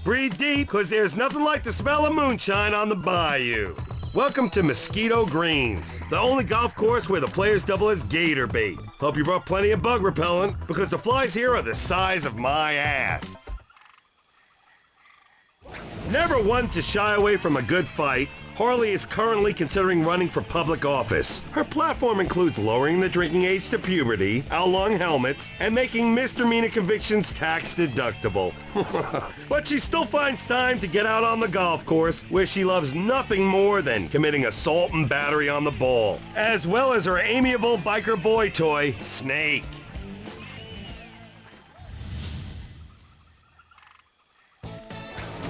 Breathe deep, because there's nothing like the smell of moonshine on the bayou. Welcome to Mosquito Greens, the only golf course where the players double as gator bait. Hope you brought plenty of bug repellent, because the flies here are the size of my ass. Never one to shy away from a good fight, Harley is currently considering running for public office. Her platform includes lowering the drinking age to puberty, outlawing helmets, and making misdemeanor convictions tax deductible. But she still finds time to get out on the golf course, where she loves nothing more than committing assault and battery on the ball, as well as her amiable biker boy toy, Snake.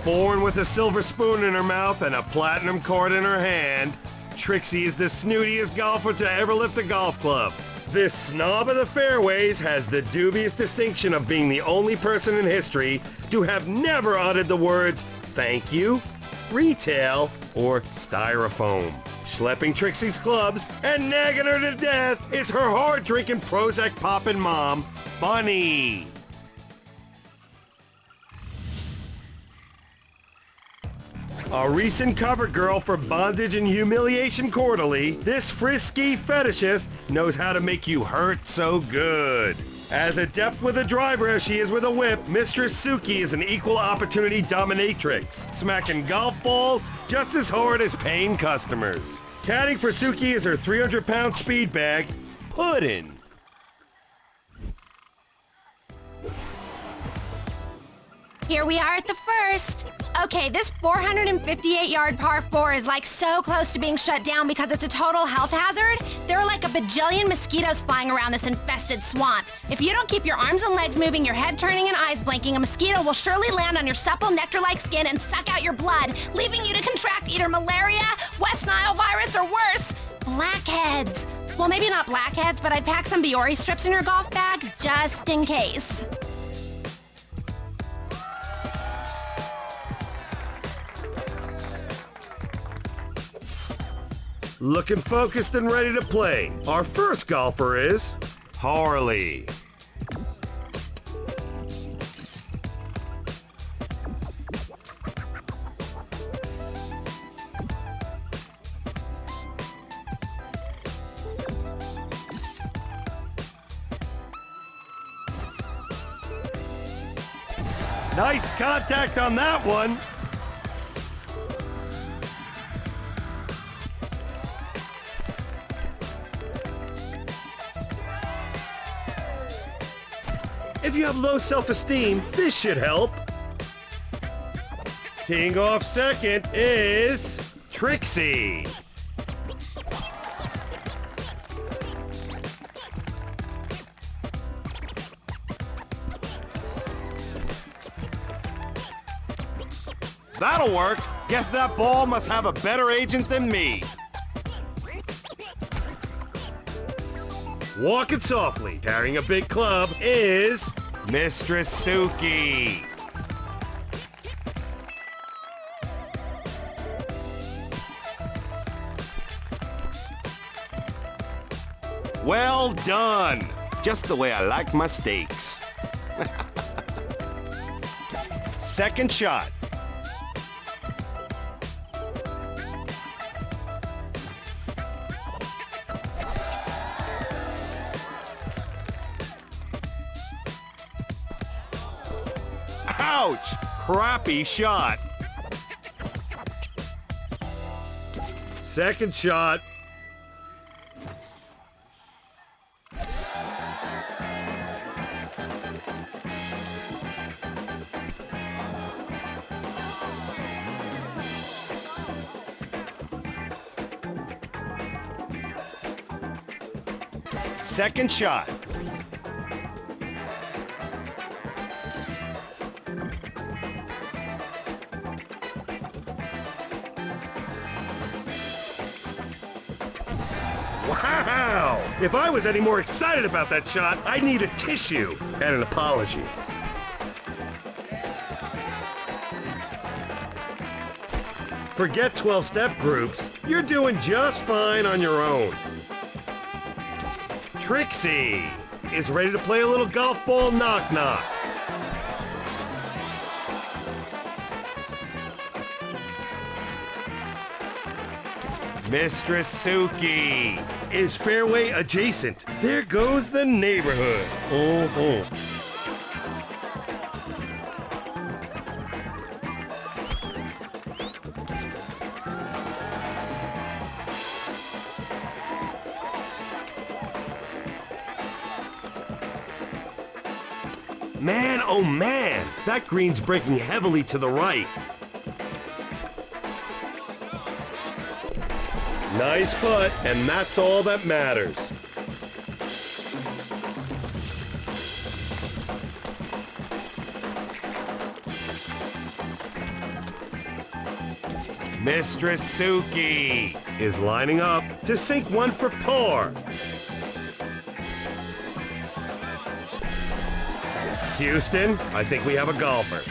Born with a silver spoon in her mouth and a platinum card in her hand, Trixie is the snootiest golfer to ever lift a golf club. This snob of the fairways has the dubious distinction of being the only person in history to have never uttered the words thank you, retail, or styrofoam. Schlepping Trixie's clubs and nagging her to death is her hard-drinking Prozac-popping mom, Bunny. A recent cover girl for Bondage and Humiliation Quarterly, this frisky fetishist knows how to make you hurt so good. As adept with a driver as she is with a whip, Mistress Suki is an equal opportunity dominatrix, smacking golf balls just as hard as paying customers. Caddying for Suki is her 300-pound speed bag, Puddin'. Here we are at the first. Okay, this 458-yard par 4 is like so close to being shut down because it's a total health hazard. There are like a bajillion mosquitoes flying around this infested swamp. If you don't keep your arms and legs moving, your head turning, and eyes blinking, a mosquito will surely land on your supple nectar-like skin and suck out your blood, leaving you to contract either malaria, West Nile virus, or worse, blackheads. Well, maybe not blackheads, but I'd pack some Biore strips in your golf bag just in case. Looking focused and ready to play. Our first golfer is Harley. Nice contact on that one. If you have low self-esteem, this should help. Teeing off second is Trixie. That'll work. Guess that ball must have a better agent than me. Walking softly, carrying a big club, is Mistress Suki. Well done. Just the way I like my steaks. Second shot. Ouch! Crappy shot. Second shot. Second shot. Wow! If I was any more excited about that shot, I'd need a tissue and an apology. Forget 12-step groups. You're doing just fine on your own. Trixie is ready to play a little golf ball knock-knock. Mistress Suki is fairway adjacent. There goes the neighborhood. Man, oh man, that green's breaking heavily to the right. Nice putt, and that's all that matters. Mistress Suki is lining up to sink one for par. Houston, I think we have a golfer.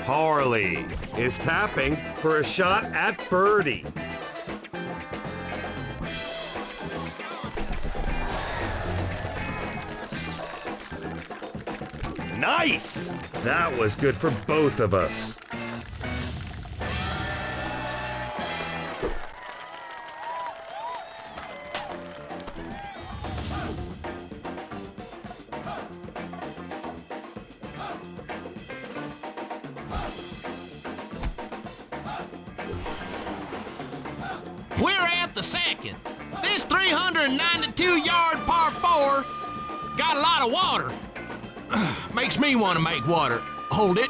Harley is tapping for a shot at birdie. Nice! That was good for both of us. We're at the second. This 392-yard par 4 got a lot of water. Makes me want to make water. Hold it.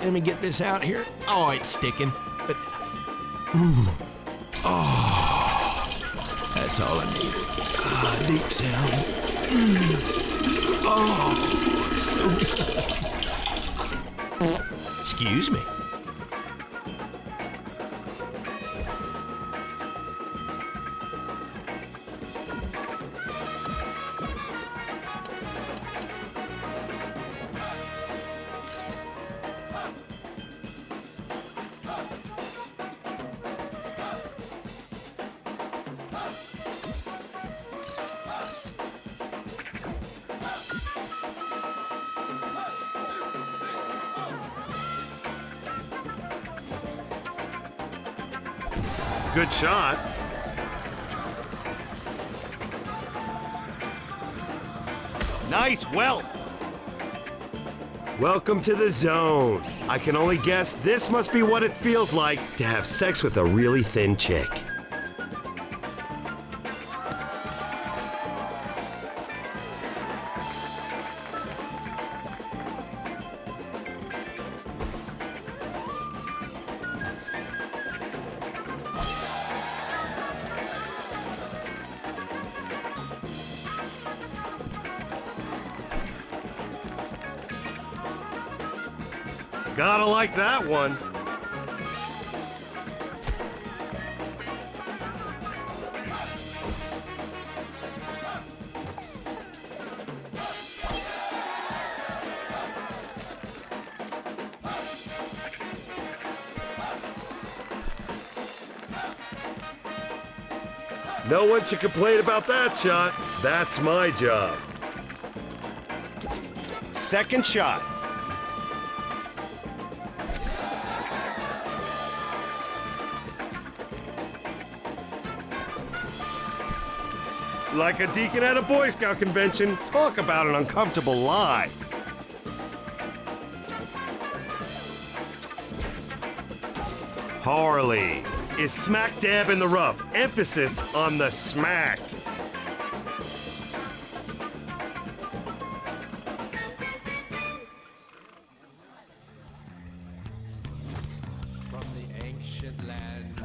Let me get this out here. Oh, it's sticking. But, oh, that's all I needed. Deep sound. Oh, so good. Excuse me. Good shot. Nice welt. Welcome to the zone. I can only guess this must be what it feels like to have sex with a really thin chick. Gotta like that one. No one should complain about that shot. That's my job. Second shot. Like a deacon at a Boy Scout convention, talk about an uncomfortable lie. Harley is smack dab in the rough. Emphasis on the smack. From the ancient lands,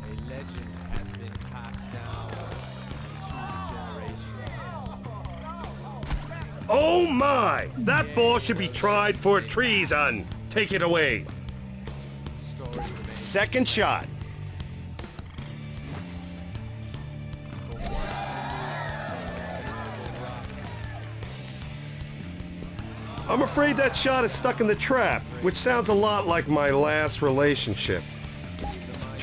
a legend has been passed down through generations. Oh my! That ball should be tried for treason. Take it away. Second shot. I'm afraid that shot is stuck in the trap, which sounds a lot like my last relationship.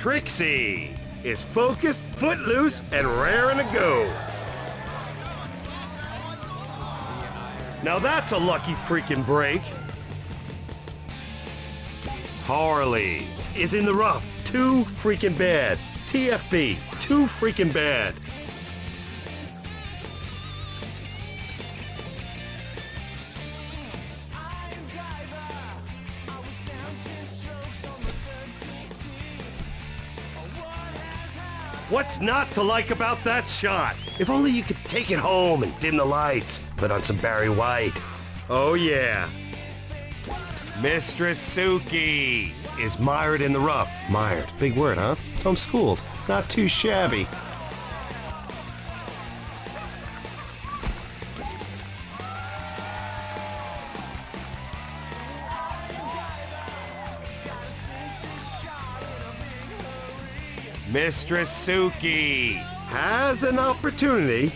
TRIXIE is focused, footloose, and raring to go. Now that's a lucky freaking break. Harley is in the rough, too freaking bad. TFB, too freaking bad. What's not to like about that shot? If only you could take it home and dim the lights, put on some Barry White. Oh yeah. Mistress Suki is mired in the rough. Mired, big word, huh? Homeschooled, not too shabby. Mistress Suki has an opportunity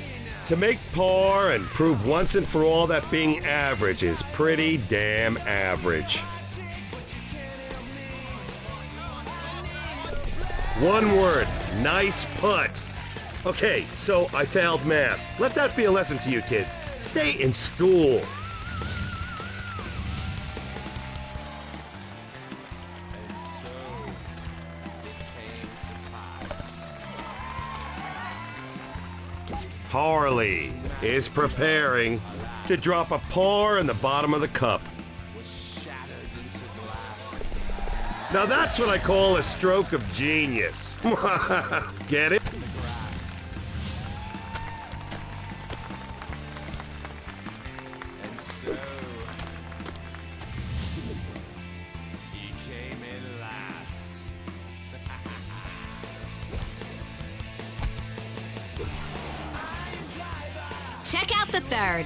to make par and prove once and for all that being average is pretty damn average. One word, nice putt. Okay, so I failed math. Let that be a lesson to you kids. Stay in school. Harley is preparing to drop a par in the bottom of the cup. Now that's what I call a stroke of genius. Get it? Check out the third.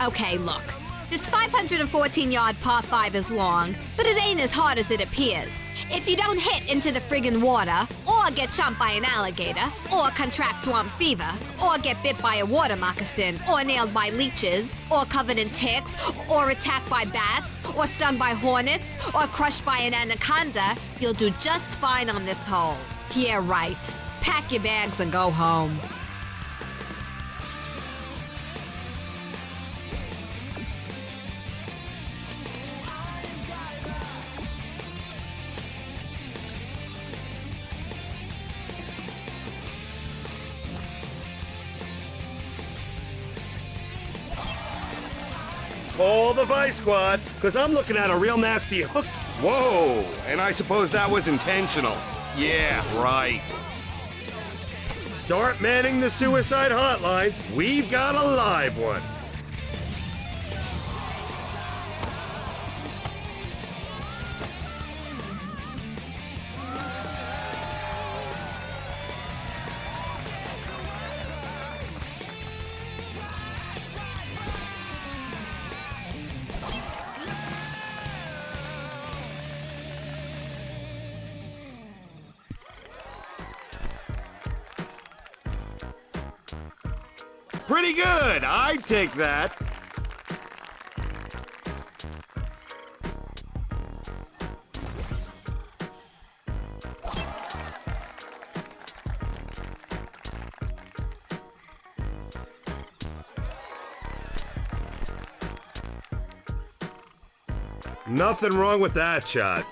Okay, look. This 514-yard par 5 is long, but it ain't as hard as it appears. If you don't hit into the friggin' water, or get chomped by an alligator, or contract swamp fever, or get bit by a water moccasin, or nailed by leeches, or covered in ticks, or attacked by bats, or stung by hornets, or crushed by an anaconda, you'll do just fine on this hole. Yeah, right. Pack your bags and go home. Call the Vice Squad, because I'm looking at a real nasty hook. Whoa, and I suppose that was intentional. Yeah, right. Start manning the suicide hotlines. We've got a live one. Pretty good, I'd take that. Nothing wrong with that shot.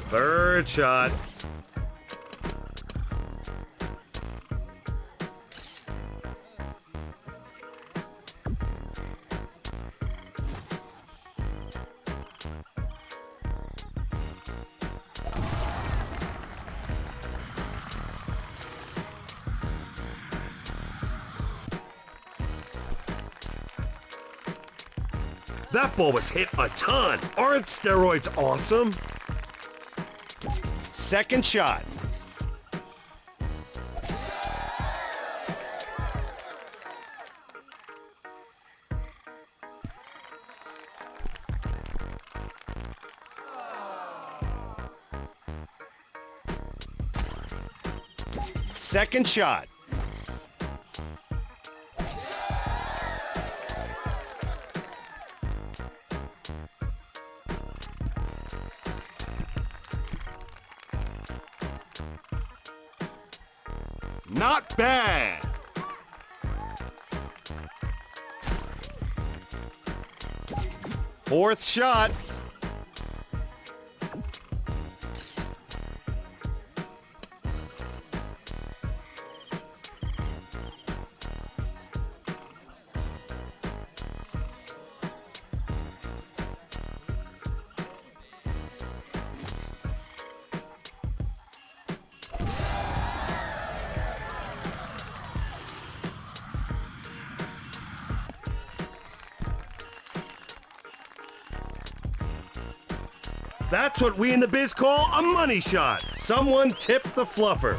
Third shot. That ball was hit a ton. Aren't steroids awesome? Second shot. Second shot. Not bad. Fourth shot. That's what we in the biz call a money shot. Someone tip the fluffer.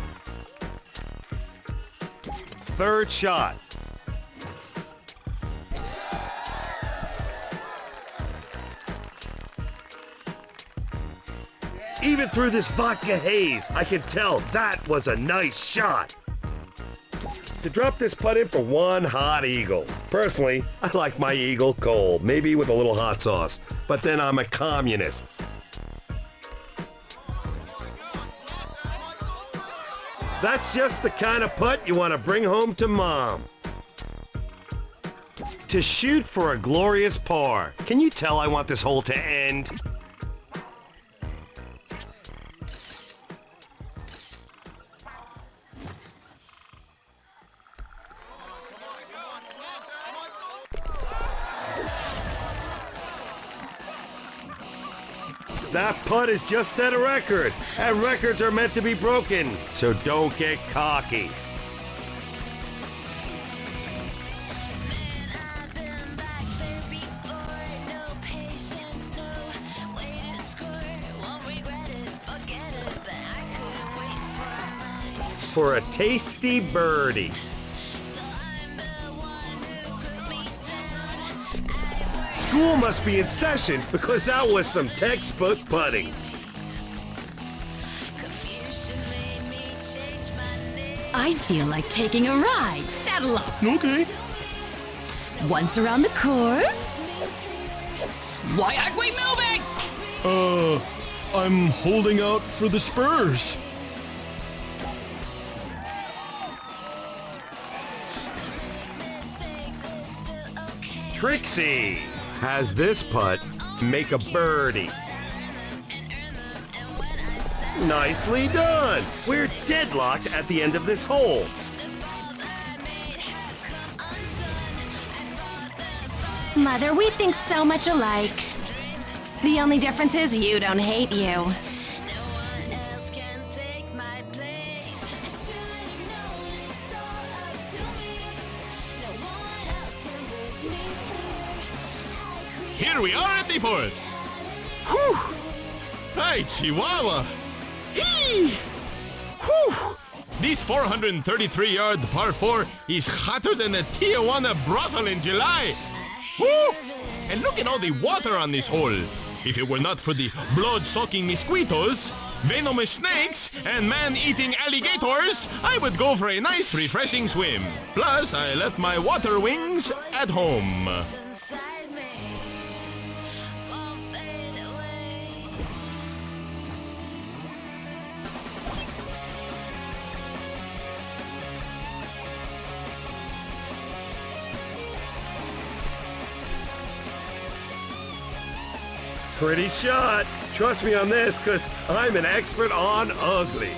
Third shot. Even through this vodka haze, I can tell that was a nice shot. To drop this putt in for one hot eagle. Personally, I like my eagle cold, maybe with a little hot sauce. But then I'm a communist. That's just the kind of putt you want to bring home to mom. To shoot for a glorious par. Can you tell I want this hole to end? That putt has just set a record, and records are meant to be broken, so don't get cocky. For a tasty birdie. School must be in session because that was some textbook putting. I feel like taking a ride. Saddle up. Okay. Once around the course. Why aren't we moving? I'm holding out for the Spurs. Trixie has this putt to make a birdie. Nicely done. We're deadlocked at the end of this hole. Mother, we think so much alike. The only difference is you don't hate you. Here we are at the fourth. Whew! Hey, Chihuahua! Hee! Whew! This 433-yard par 4 is hotter than a Tijuana brothel in July. Whew! And look at all the water on this hole. If it were not for the blood-sucking mosquitoes, venomous snakes, and man-eating alligators, I would go for a nice, refreshing swim. Plus, I left my water wings at home. Pretty shot. Trust me on this, because I'm an expert on ugly.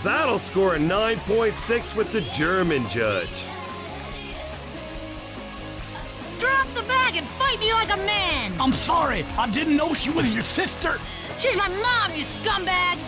That'll score a 9.6 with the German judge. Drop the bag and fight me like a man. I'm sorry, I didn't know she was your sister. She's my mom, you scumbag.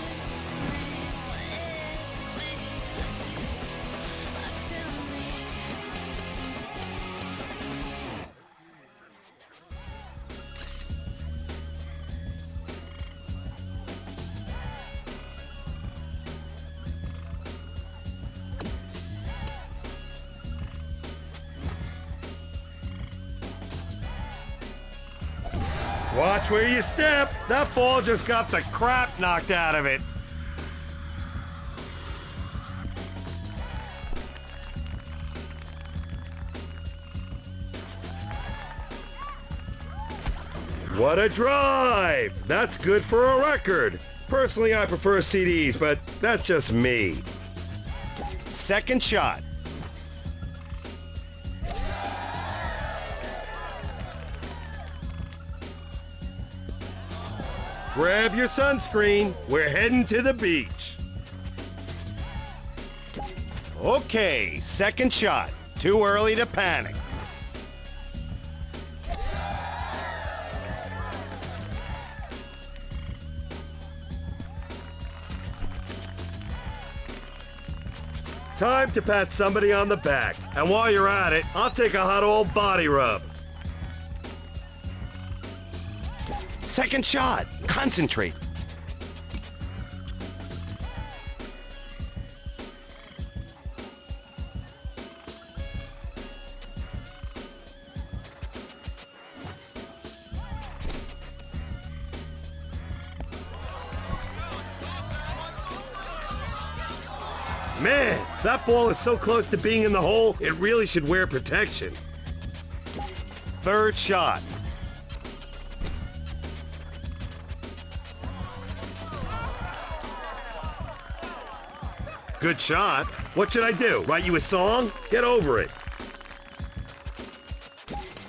Watch where you step. That ball just got the crap knocked out of it. What a drive! That's good for a record. Personally, I prefer CDs, but that's just me. Second shot. Grab your sunscreen. We're heading to the beach. Okay, second shot. Too early to panic. Time to pat somebody on the back. And while you're at it, I'll take a hot old body rub. Second shot. Concentrate. Man, that ball is so close to being in the hole, it really should wear protection. Third shot. Good shot. What should I do? Write you a song? Get over it.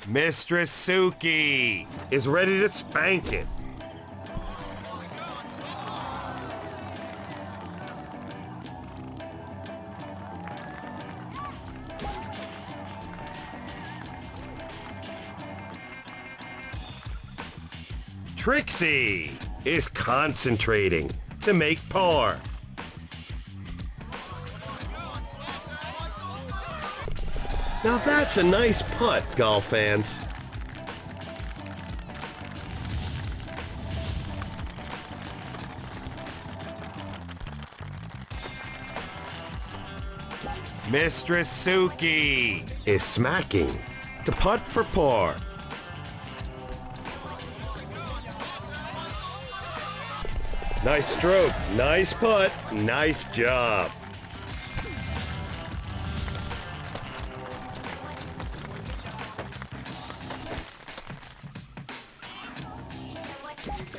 Mistress Suki is ready to spank it. Trixie is concentrating to make par. Now that's a nice putt, golf fans. Mistress Suki is smacking to putt for par. Nice stroke, nice putt, nice job.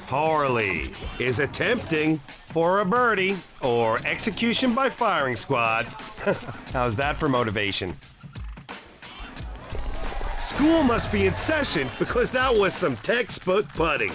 Harley is attempting for a birdie or execution by firing squad. How's that for motivation? School must be in session because that was some textbook putting.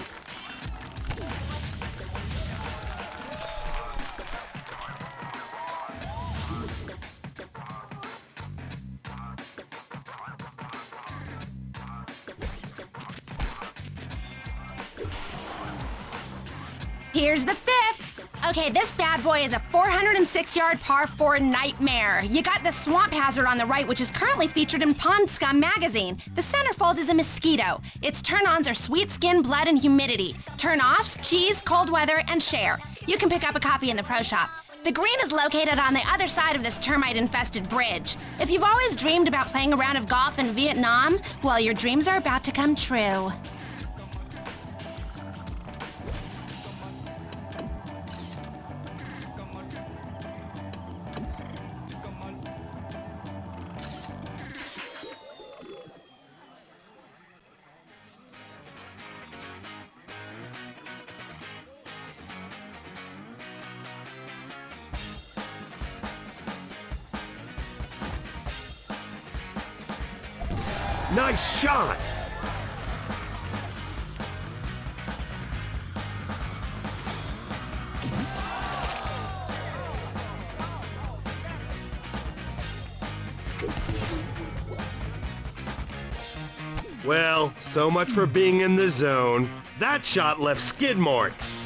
Here's the fifth. Okay, this bad boy is a 406-yard par 4 nightmare. You got the swamp hazard on the right, which is currently featured in Pond Scum magazine. The centerfold is a mosquito. Its turn-ons are sweet skin, blood, and humidity. Turn-offs, cheese, cold weather, and share. You can pick up a copy in the pro shop. The green is located on the other side of this termite-infested bridge. If you've always dreamed about playing a round of golf in Vietnam, well, your dreams are about to come true. Nice shot! Well, so much for being in the zone. That shot left skid marks.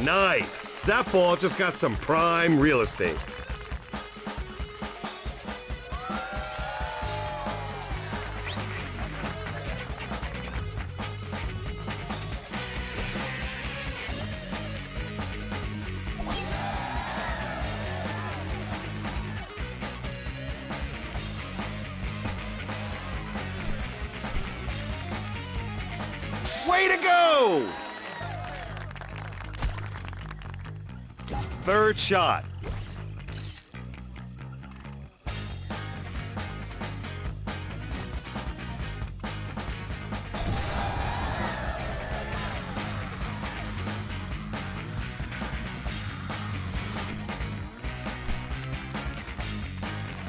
Nice! That ball just got some prime real estate. Way to go! Third shot.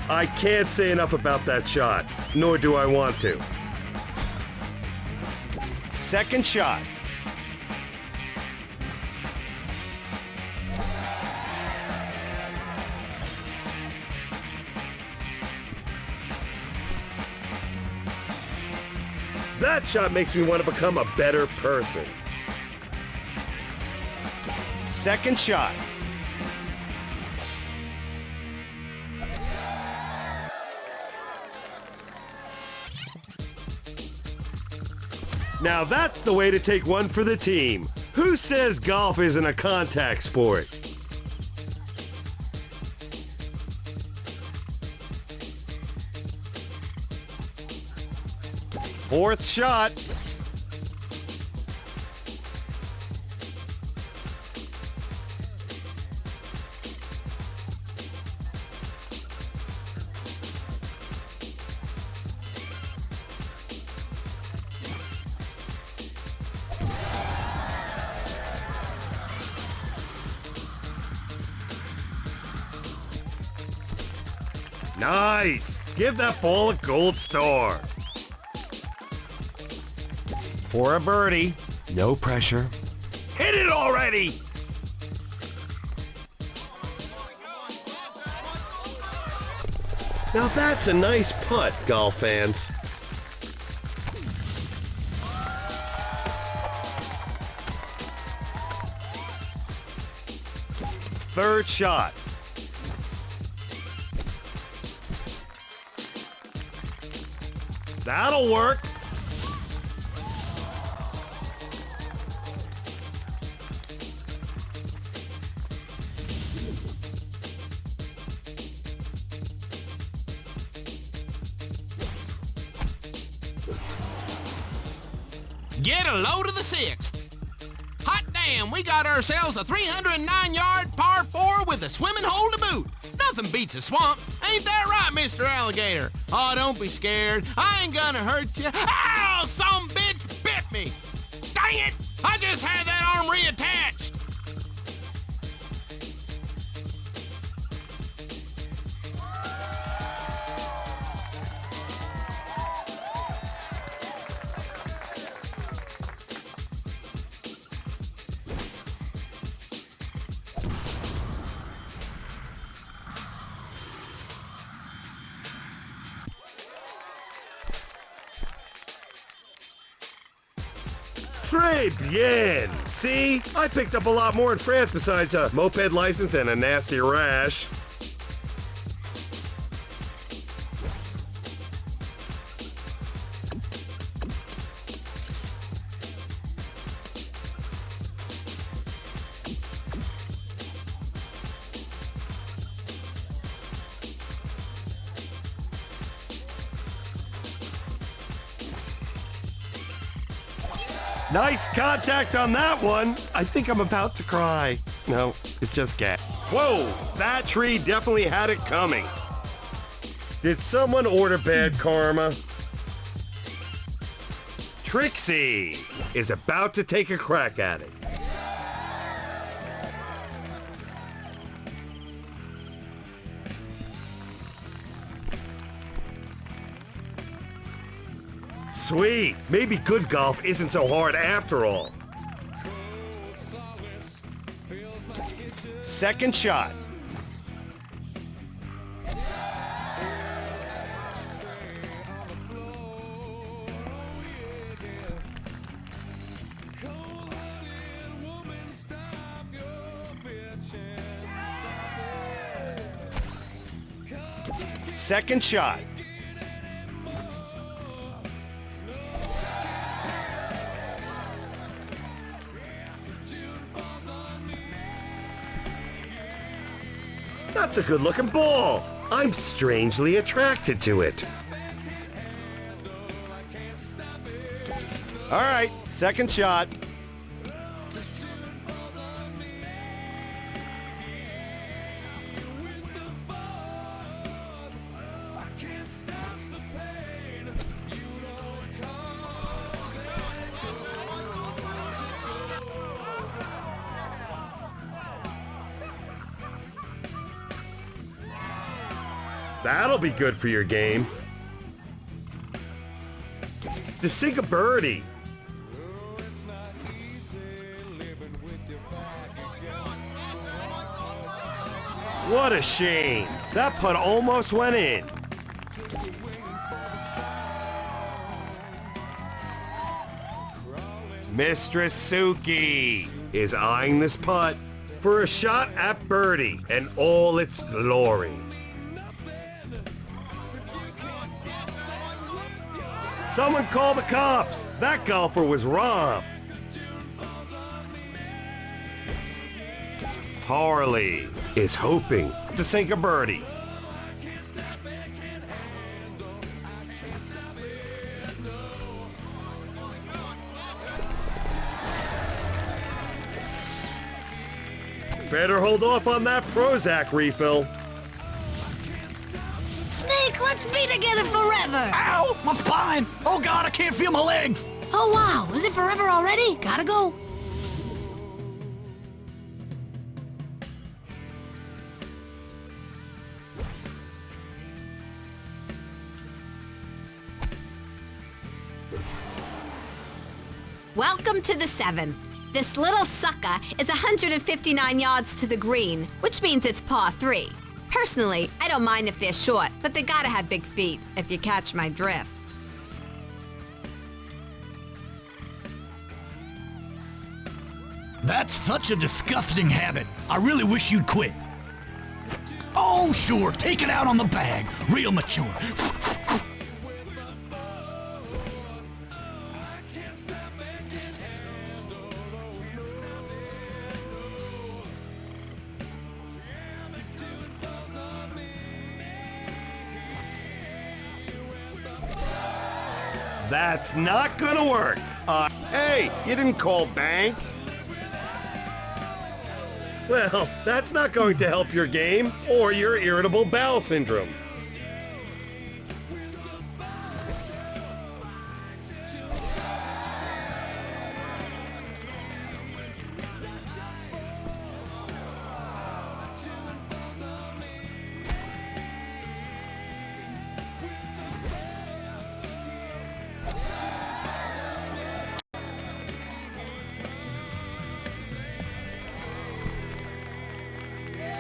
I can't say enough about that shot, nor do I want to. Second shot. That shot makes me want to become a better person. Second shot. Now that's the way to take one for the team. Who says golf isn't a contact sport? Fourth shot. Nice! Give that ball a gold star. For a birdie. No pressure. Hit it already! Now that's a nice putt, golf fans. Third shot. That'll work. Get a load of the sixth. Hot damn, we got ourselves a 309-yard par 4 with a swimming hole to boot. Nothing beats a swamp. Ain't that right, Mr. Alligator? Oh, don't be scared. I ain't gonna hurt you. Ow! Some bitch bit me. Dang it! I just had that arm reattached. Très bien! See? I picked up a lot more in France besides a moped license and a nasty rash. Nice contact on that one. I think I'm about to cry. No, it's just gas. Whoa, that tree definitely had it coming. Did someone order bad karma? Trixie is about to take a crack at it. Sweet. Maybe good golf isn't so hard after all. Second shot. Second shot. That's a good-looking ball. I'm strangely attracted to it. All right, Second shot. That'll be good for your game. To sink a birdie. What a shame. That putt almost went in. Mistress Suki is eyeing this putt for a shot at birdie and all its glory. Someone call the cops! That golfer was robbed! Harley is hoping to sink a birdie. Better hold off on that Prozac refill. Snake, let's be together forever! Ow! My spine! Oh God, I can't feel my legs! Oh wow, is it forever already? Gotta go. Welcome to the 7th. This little sucker is 159 yards to the green, which means it's par 3. Personally, I don't mind if they're short, but they gotta have big feet, if you catch my drift. That's such a disgusting habit. I really wish you'd quit. Oh, sure, take it out on the bag. Real mature. That's not gonna work. Hey, you didn't call bank. Well, that's not going to help your game or your irritable bowel syndrome.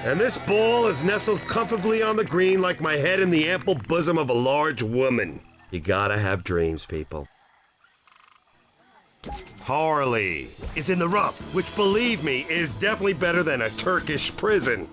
And this ball is nestled comfortably on the green like my head in the ample bosom of a large woman. You gotta have dreams, people. Harley is in the rough, which, believe me, is definitely better than a Turkish prison.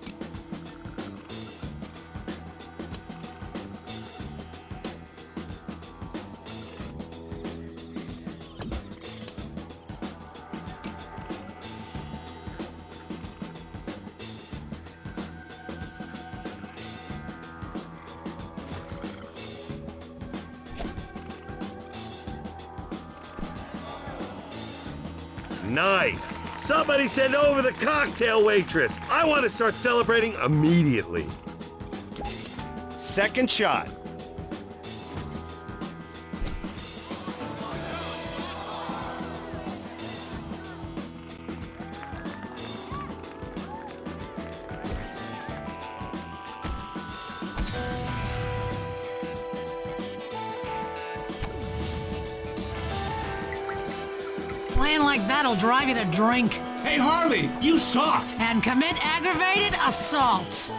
Nice. Somebody send over the cocktail waitress. I want to start celebrating immediately. Second shot. Playing like that'll drive you to drink Hey, Harley, you suck! and commit aggravated assault.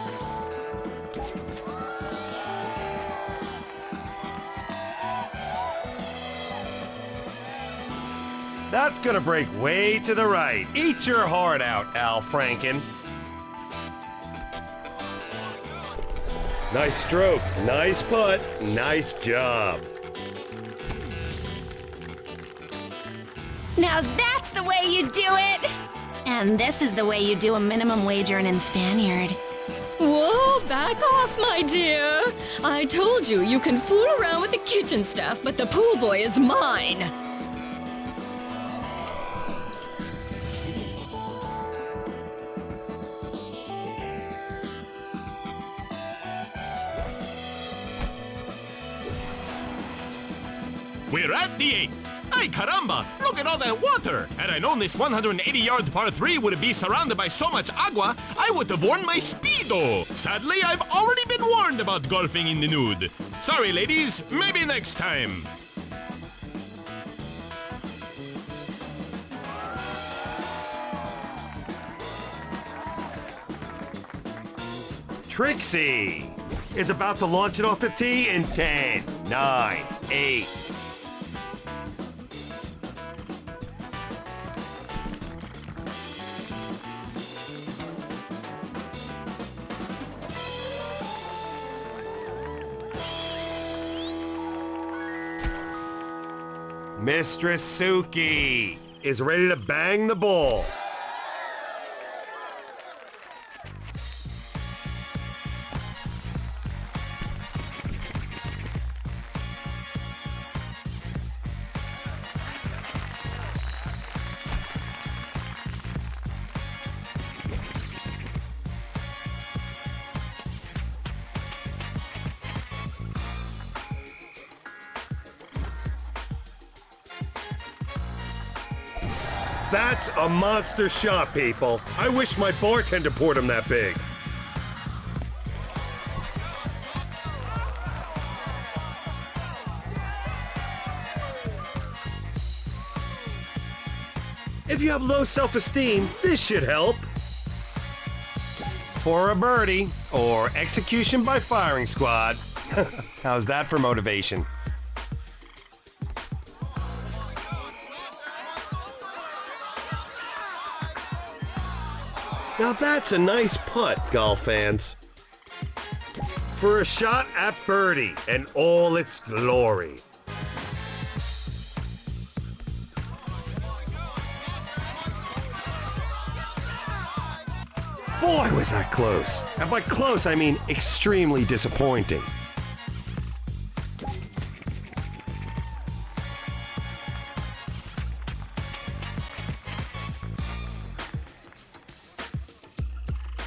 That's gonna break way to the right. Eat your heart out, Al Franken. Nice stroke, nice putt, nice job. Now that's the way you do it! And this is the way you do a minimum wage earn in Spaniard. Whoa, back off, my dear. I told you you can fool around with the kitchen stuff, but the pool boy is mine. We're at the 8th. Ay caramba, look at all that water. Had I known this 180-yard par 3 would be surrounded by so much agua, I would have worn my Speedo. Sadly, I've already been warned about golfing in the nude. Sorry, ladies, maybe next time. Trixie is about to launch it off the tee in 10, 9, 8. Mistress Suki is ready to bang the ball. That's a monster shot, people. I wish my bartender poured him that big. If you have low self-esteem, this should help. For a birdie, or execution by firing squad. How's that for motivation? Now that's a nice putt, golf fans. For a shot at birdie in all its glory. Boy, was that close. And by close, I mean extremely disappointing.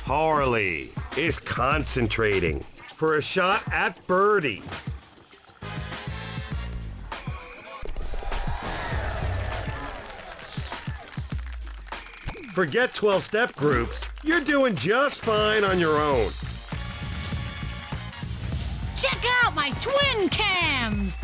Harley is concentrating for a shot at birdie. Forget 12-step groups. You're doing just fine on your own. Check out my twin cams!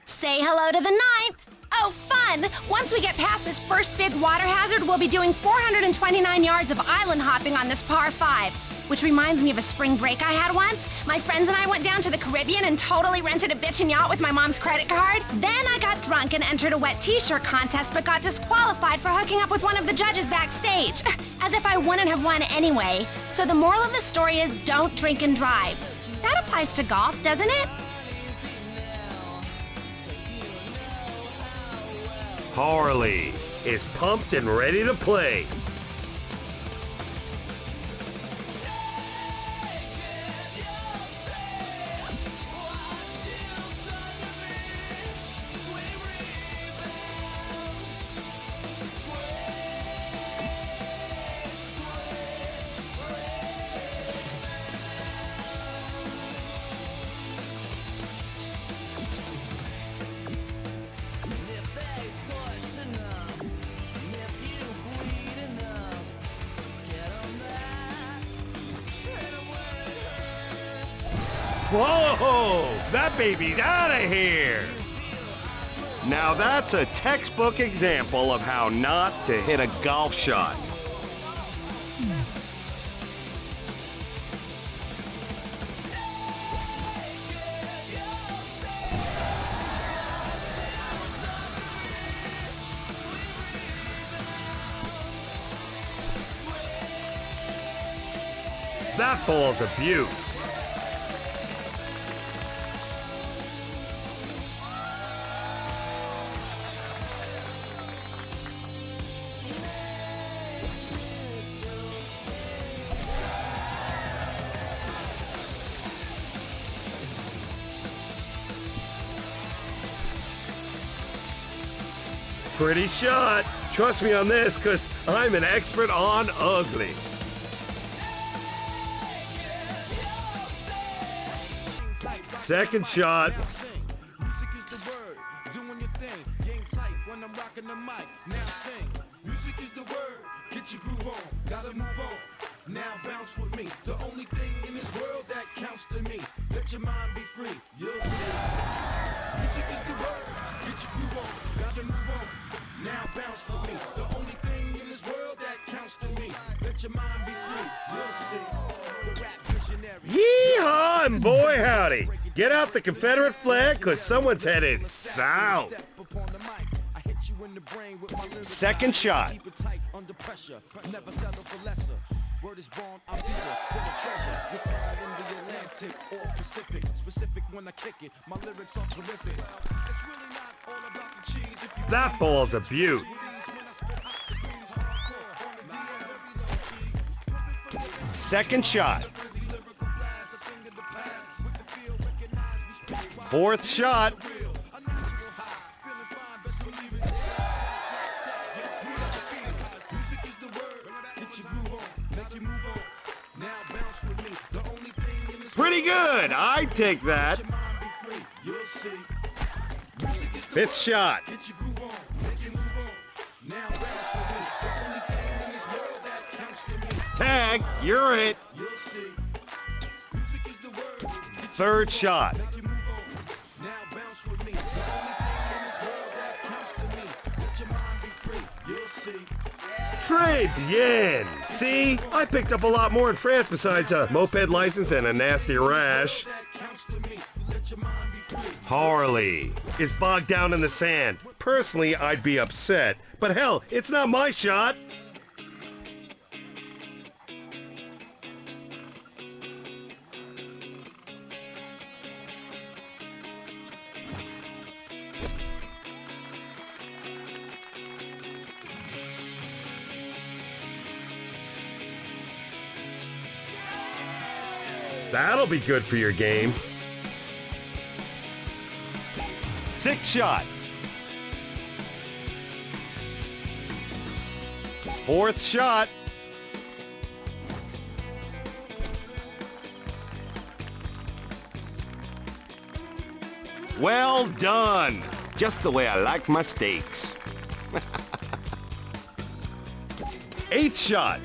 Say hello to the 9th. Oh, fun! Once we get past this first big water hazard, we'll be doing 429 yards of island hopping on this par 5. Which reminds me of a spring break I had once. My friends and I went down to the Caribbean and totally rented a bitchin' yacht with my mom's credit card. Then I got drunk and entered a wet t-shirt contest but got disqualified for hooking up with one of the judges backstage. As if I wouldn't have won anyway. So the moral of the story is don't drink and drive. That applies to golf, doesn't it? Harley is pumped and ready to play. Whoa! That baby's out of here! Now that's a textbook example of how not to hit a golf shot. That ball's a beaut. Pretty shot. Trust me on this, because I'm an expert on ugly. Second shot. Music is the word, doing your thing. Game tight when I'm rocking the mic. Now sing. Music is the word, get your groove on. Gotta move on. Now bounce with me. The only thing in this world that counts to me. Let your mind be free. You'll see. Music is the word, get your groove on. Gotta move on. Now bounce with me. The only thing in this world that counts to me. Let your mind be free. You'll see. The rap visionary. Yeehaw and boy howdy. Get out the Confederate flag, because someone's headed south. Second shot. Word is born, I'm deeper than a treasure. You find in the Atlantic or Pacific. Specific when I kick it, my lyrics are terrific. It's really not all about the cheese. If you That ball's a beaut. Second shot. Fourth shot. Pretty good. I'd take that. Fifth shot. Tag, you're it. Third shot. Très bien. See, I picked up a lot more in France besides a moped license and a nasty rash. Harley is bogged down in the sand. Personally, I'd be upset. But hell, it's not my shot. That'll be good for your game. Sixth shot. Fourth shot. Well done. Just the way I like my steaks. Eighth shot.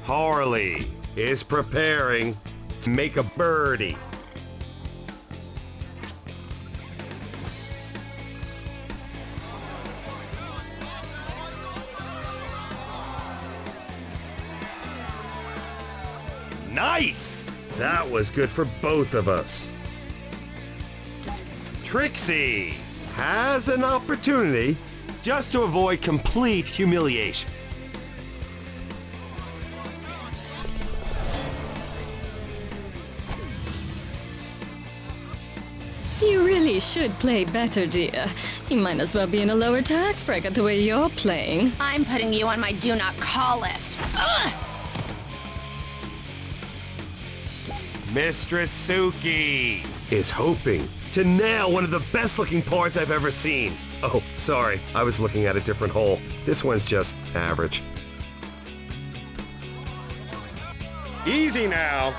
Harley is preparing to make a birdie. Nice! That was good for both of us. Trixie has an opportunity just to avoid complete humiliation. You really should play better, dear. You might as well be in a lower tax bracket the way you're playing. I'm putting you on my do not call list. Ugh! Mistress Suki is hoping to nail one of the best looking pars I've ever seen. Oh, sorry, I was looking at a different hole. This one's just average. Easy now.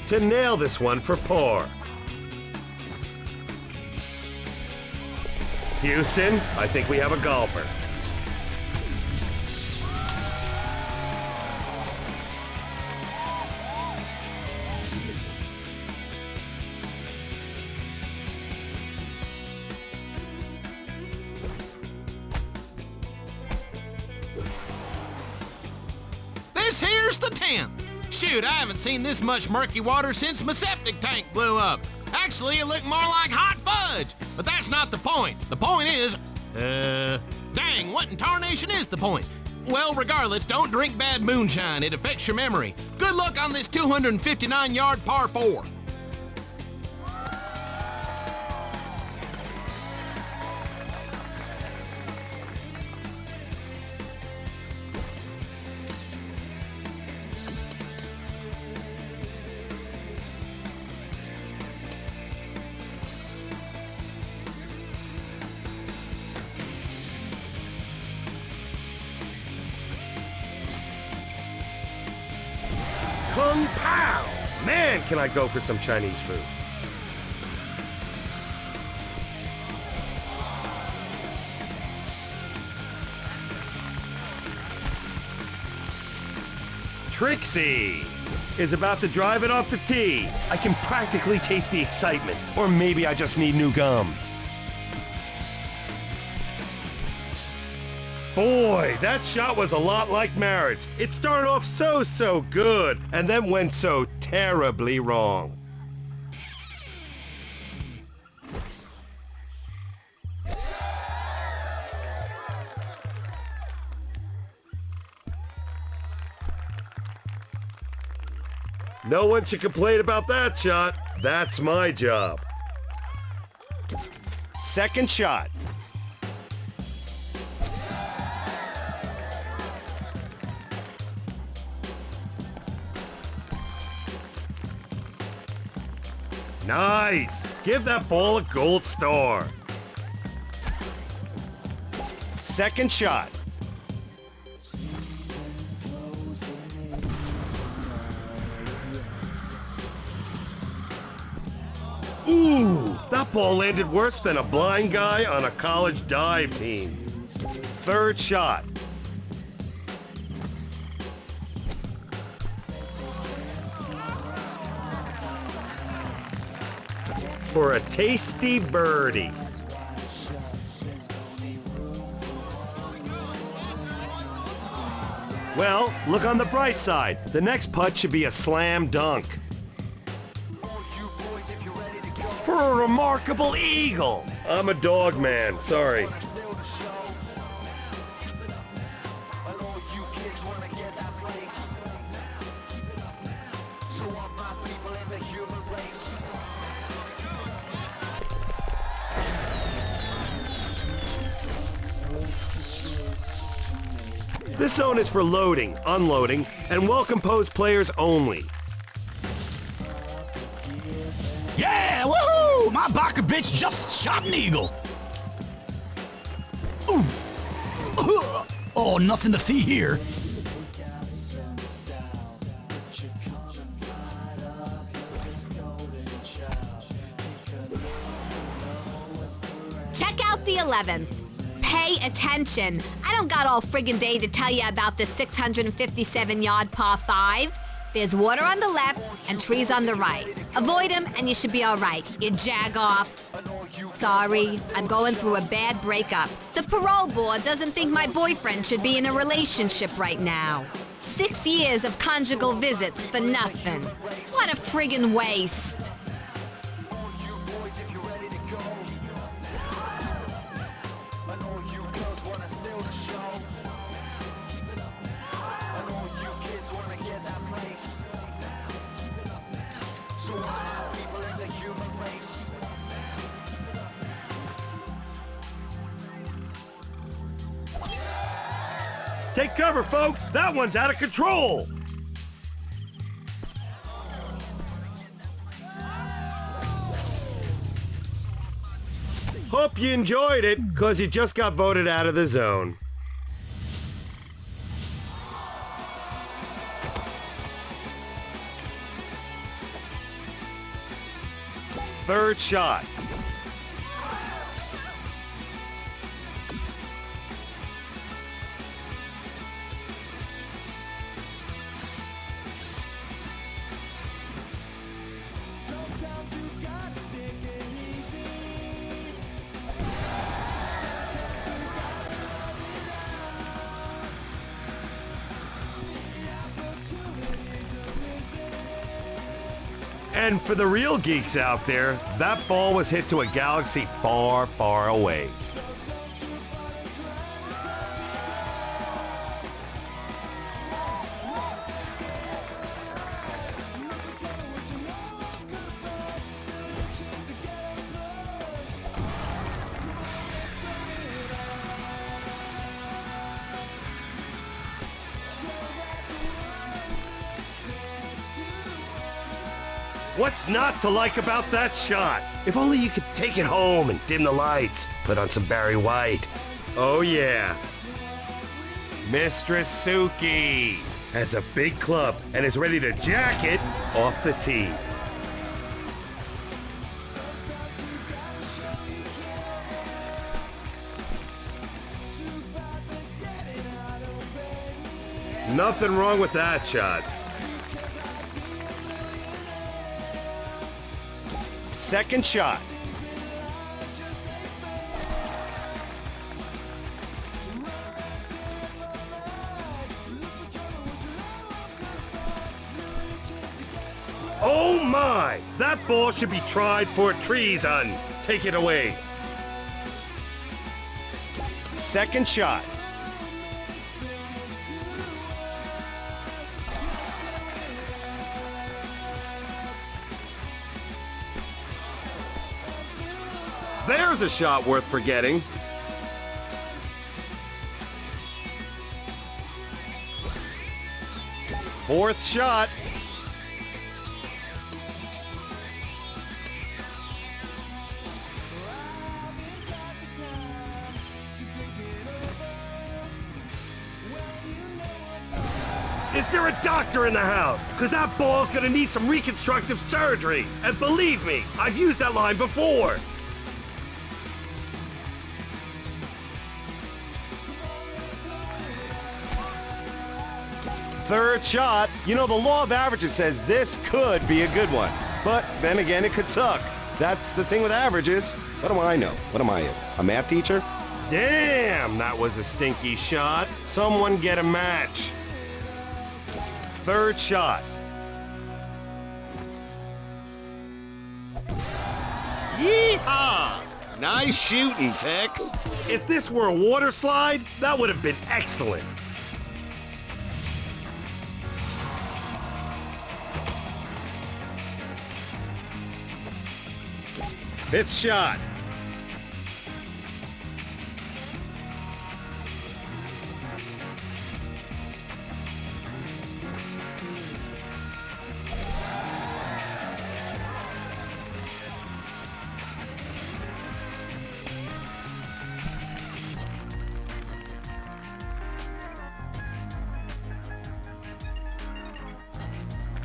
To nail this one for par. Houston, I think we have a golfer. This here's the 10th. Shoot, I haven't seen this much murky water since my septic tank blew up. Actually, it looked more like hot fudge. But that's not the point. The point is, dang, what in tarnation is the point? Well, regardless, don't drink bad moonshine. It affects your memory. Good luck on this 259-yard par 4. Kung Pao! Man, can I go for some Chinese food. Trixie is about to drive it off the tee. I can practically taste the excitement. Or maybe I just need new gum. Boy, that shot was a lot like marriage. It started off so good, and then went so terribly wrong. No one should complain about that shot. That's my job. Second shot. Nice! Give that ball a gold star. Second shot. Ooh, that ball landed worse than a blind guy on a college dive team. Third shot. For a tasty birdie. Well, look on the bright side. The next putt should be a slam dunk. For a remarkable eagle. I'm a dog man, sorry. This zone is for loading, unloading, and well-composed players only. Yeah, woohoo! My biker bitch just shot an eagle. Ooh. Oh, nothing to see here. Check out the 11th. Pay attention. I don't got all friggin' day to tell you about this 657-yard par 5. There's water on the left and trees on the right. Avoid them and you should be all right. You jag off. Sorry, I'm going through a bad breakup. The parole board doesn't think my boyfriend should be in a relationship right now. 6 years of conjugal visits for nothing. What a friggin' waste. Take cover, folks! That one's out of control! Hope you enjoyed it, cause you just got voted out of the zone. Third shot. And for the real geeks out there, that ball was hit to a galaxy far, far away. What's not to like about that shot? If only you could take it home and dim the lights, put on some Barry White. Oh yeah. Mistress Suki has a big club and is ready to jack it off the tee. Nothing wrong with that shot. Second shot. Oh my! That ball should be tried for treason. Take it away. Second shot. There's a shot worth forgetting. Fourth shot. Is there a doctor in the house? Because that ball's gonna need some reconstructive surgery. And believe me, I've used that line before. Third shot. You know, the law of averages says this could be a good one. But then again, it could suck. That's the thing with averages. What do I know? What am I, a math teacher? Damn, that was a stinky shot. Someone get a match. Third shot. Yeehaw! Nice shooting, Tex. If this were a water slide, that would have been excellent. Fifth shot.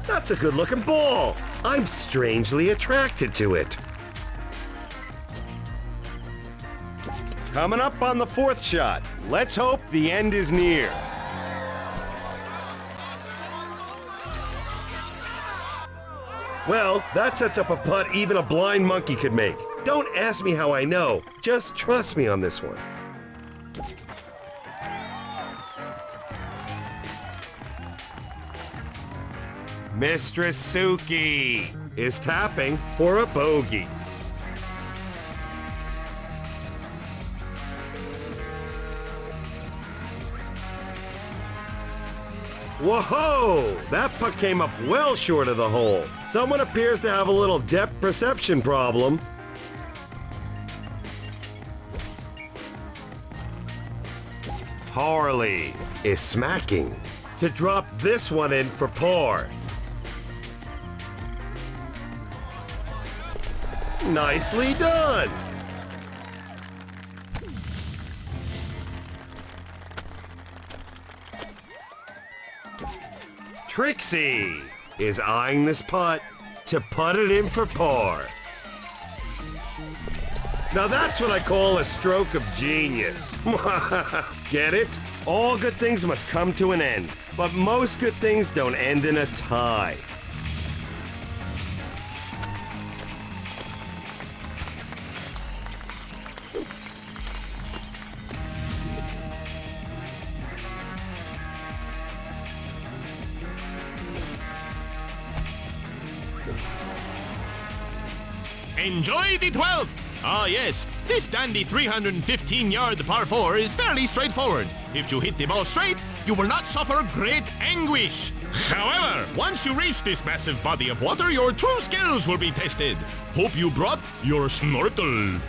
That's a good-looking ball. I'm strangely attracted to it. Coming up on the fourth shot. Let's hope the end is near. Well, that sets up a putt even a blind monkey could make. Don't ask me how I know. Just trust me on this one. Mistress Suki is tapping for a bogey. Whoa! That putt came up well short of the hole. Someone appears to have a little depth perception problem. Harley is smacking to drop this one in for par. Nicely done! Trixie is eyeing this putt to putt it in for par. Now that's what I call a stroke of genius. Get it? All good things must come to an end, but most good things don't end in a tie. Enjoy the 12th! Ah yes, this dandy 315-yard par 4 is fairly straightforward. If you hit the ball straight, you will not suffer great anguish. However, once you reach this massive body of water, your true skills will be tested. Hope you brought your snorkel.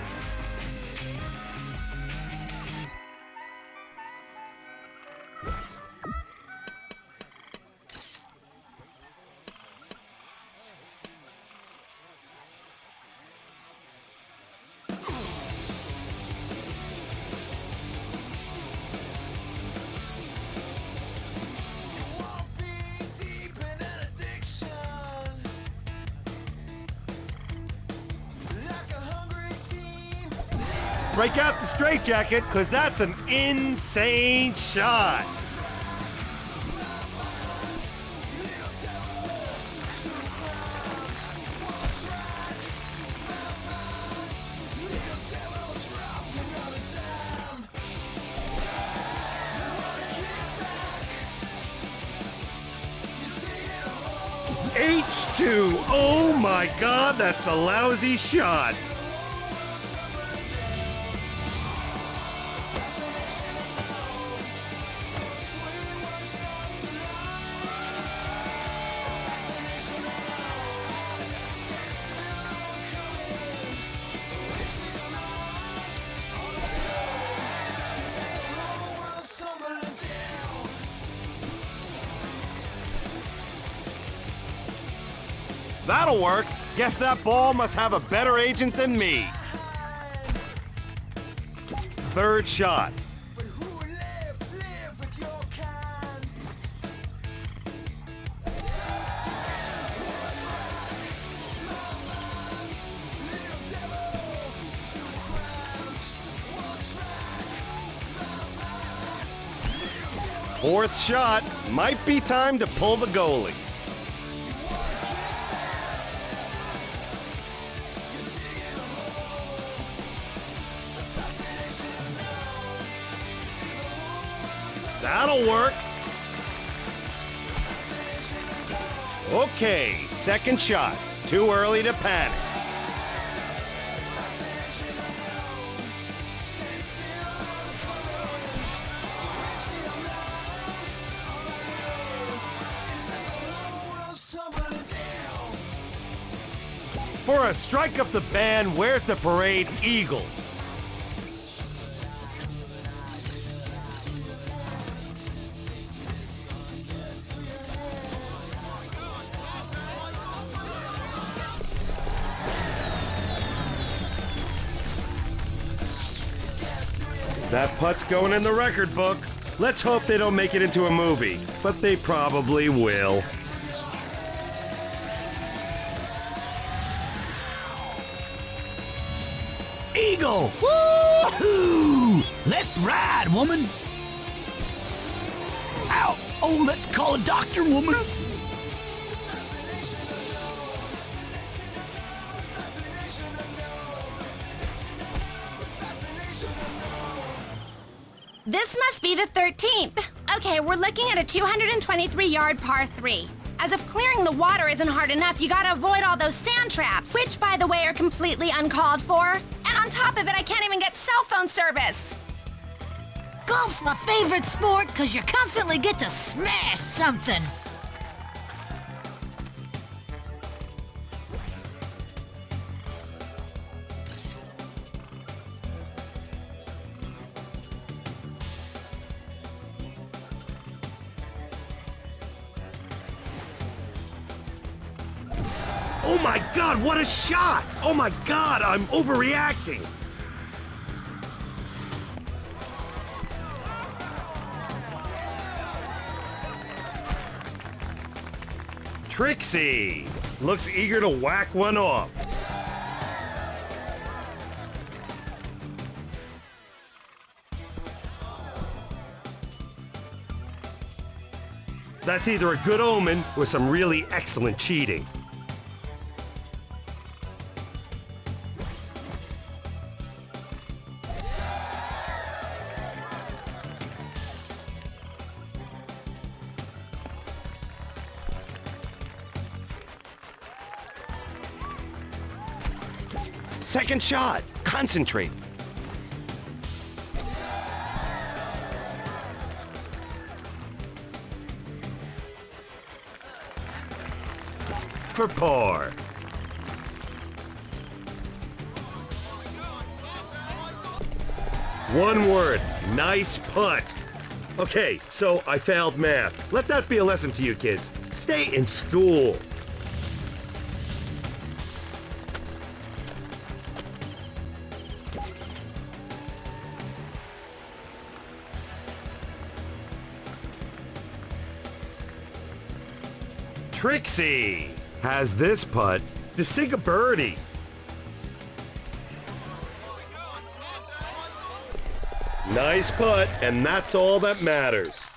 Break out the straitjacket, because that's an insane shot. H2, oh my God, that's a lousy shot. That'll work. Guess that ball must have a better agent than me. Third shot. Fourth shot. Might be time to pull the goalie. That'll work. Okay, second shot. Too early to panic. For a strike up the band, where's the parade eagle? That putt's going in the record book. Let's hope they don't make it into a movie, but they probably will. Eagle! Woo-hoo! Let's ride, woman! Ow! Oh, let's call a doctor, woman! This must be the 13th. Okay, we're looking at a 223-yard par 3. As if clearing the water isn't hard enough, you gotta avoid all those sand traps, which, by the way, are completely uncalled for. And on top of it, I can't even get cell phone service. Golf's my favorite sport because you constantly get to smash something. Oh my God, what a shot! Oh my God, I'm overreacting. Trixie looks eager to whack one off. That's either a good omen or some really excellent cheating. Second shot. Concentrate. For par. One word. Nice putt. Okay, so I failed math. Let that be a lesson to you kids. Stay in school. Trixie has this putt to sink a birdie. Nice putt, and that's all that matters.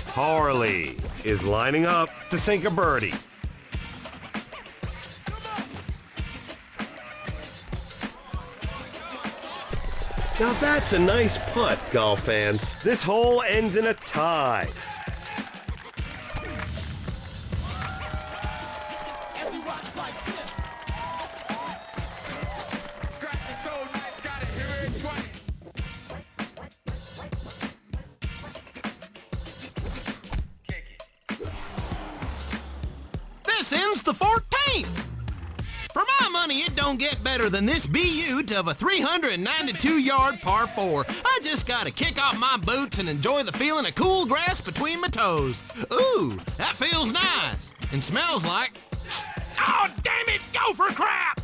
Harley is lining up to sink a birdie. Now that's a nice putt, golf fans. This hole ends in a tie. This ends the 14th. For my money, it don't get better than this BU of a 392-yard par 4. I just gotta kick off my boots and enjoy the feeling of cool grass between my toes. Ooh, that feels nice and smells like... Oh, damn it, gopher crap!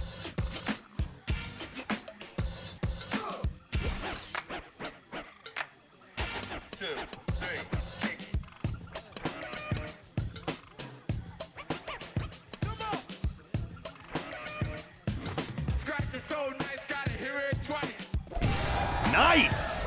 Nice!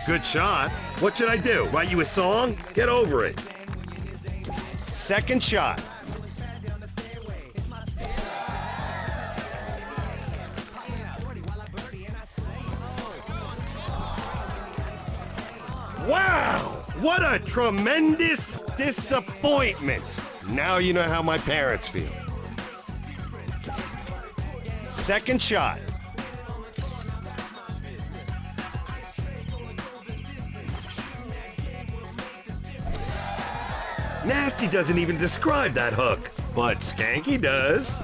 Good shot. What should I do? Write you a song? Get over it. Second shot. Wow! What a tremendous disappointment. Now you know how my parents feel. Second shot. Nasty doesn't even describe that hook, but Skanky does.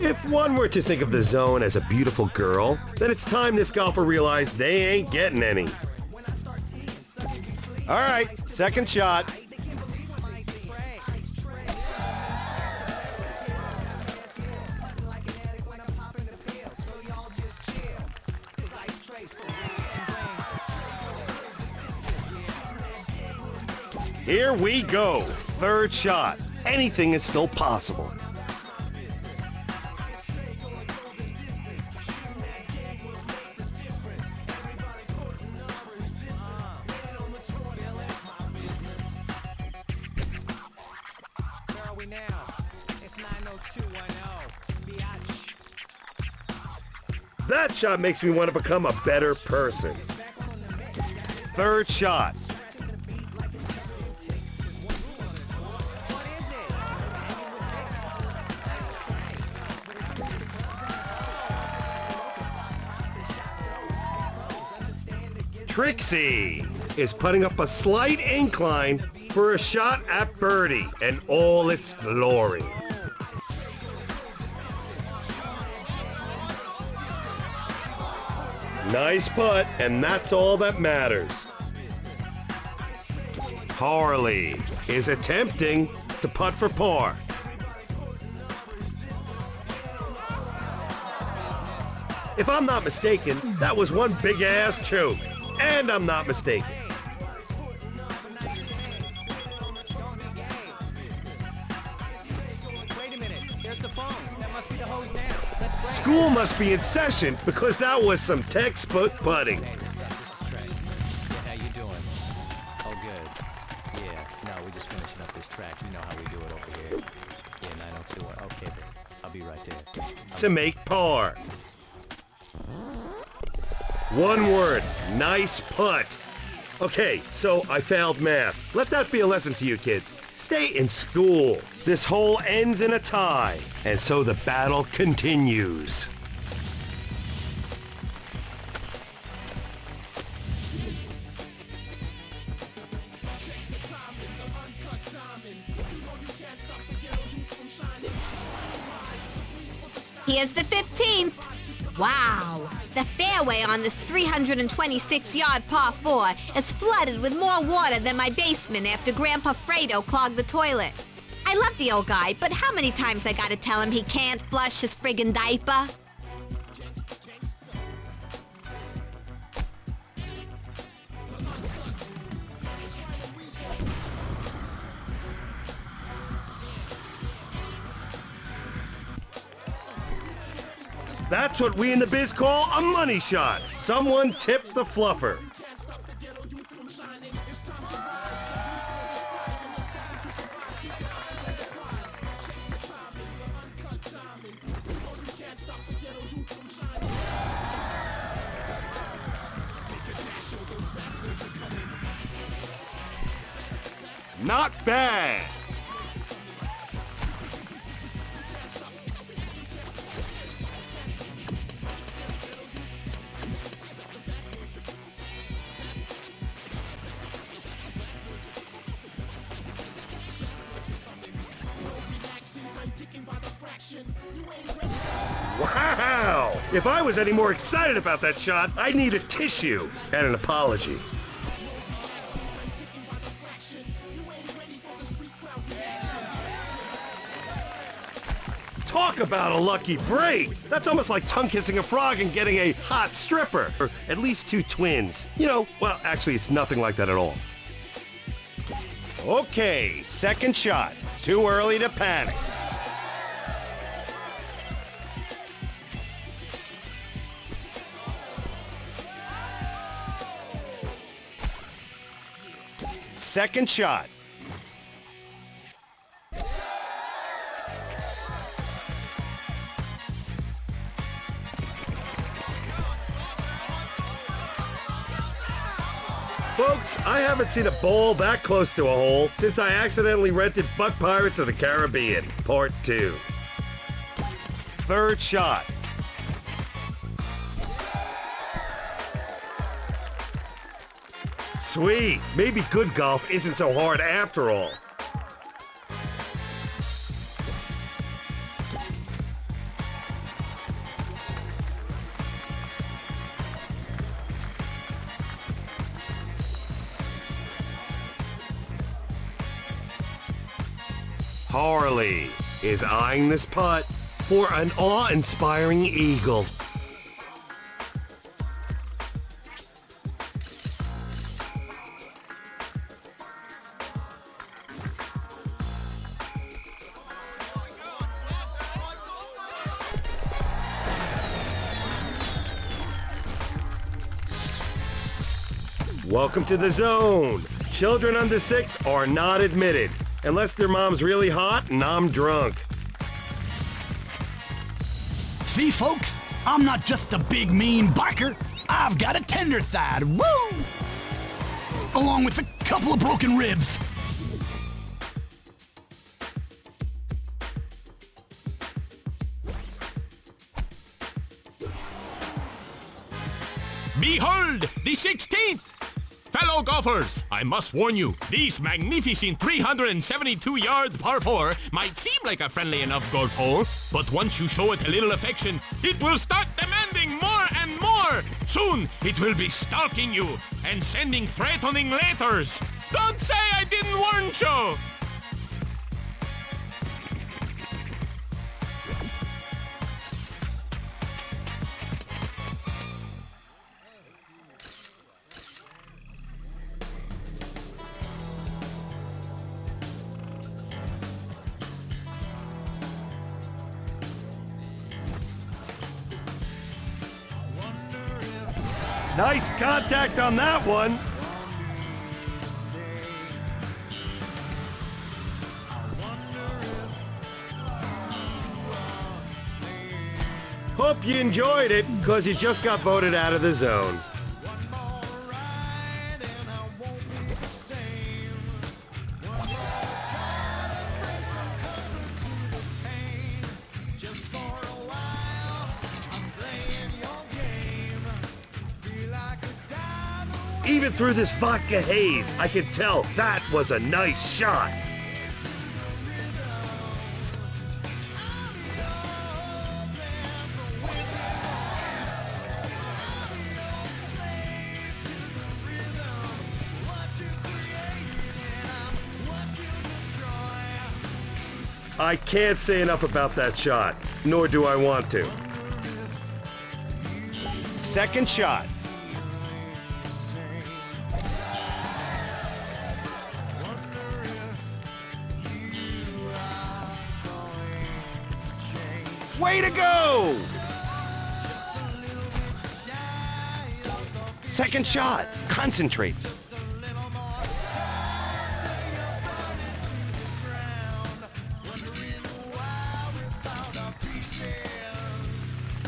If one were to think of the zone as a beautiful girl, then it's time this golfer realized they ain't getting any. All right, second shot. Here we go. Third shot. Anything is still possible. That shot makes me want to become a better person. Third shot. Trixie is putting up a slight incline for a shot at birdie and all its glory. Nice putt, and that's all that matters. Harley is attempting to putt for par. If I'm not mistaken, that was one big-ass choke. And I'm not mistaken. School must be in session because that was some textbook putting. How you doing? Oh, good. Yeah, no, we're just finishing up this track. You know how we do it over here. Yeah, 9021. Okay, then. to make par. One word, nice putt. Okay, so I failed math. Let that be a lesson to you kids. Stay in school. This hole ends in a tie, and so the battle continues. Here's the 15th. Wow. The fairway on this 326-yard par 4 is flooded with more water than my basement after Grandpa Fredo clogged the toilet. I love the old guy, but how many times I gotta tell him he can't flush his friggin' diaper? That's what we in the biz call a money shot. Someone tip the fluffer. Not bad. Wow! If I was any more excited about that shot, I'd need a tissue and an apology. Talk about a lucky break! That's almost like tongue-kissing a frog and getting a hot stripper. Or at least two twins. You know, well, actually, it's nothing like that at all. Okay, second shot. Too early to panic. Second shot. Folks, I haven't seen a ball that close to a hole since I accidentally rented Buck Pirates of the Caribbean, Part 2. Third shot. Sweet. Maybe good golf isn't so hard after all. Harley is eyeing this putt for an awe-inspiring eagle. Welcome to the zone. Children under 6 are not admitted, unless their mom's really hot and I'm drunk. See, folks? I'm not just a big, mean biker. I've got a tender thigh, woo! Along with a couple of broken ribs. Behold, the 16th! Fellow golfers, I must warn you, this magnificent 372-yard par 4 might seem like a friendly enough golf hole, but once you show it a little affection, it will start demanding more and more. Soon, it will be stalking you and sending threatening letters. Don't say I didn't warn you! Nice contact on that one. Hope you enjoyed it, because you just got voted out of the zone. Even through this vodka haze, I could tell that was a nice shot. I can't say enough about that shot, nor do I want to. Second shot. Way to go! Second shot. Concentrate.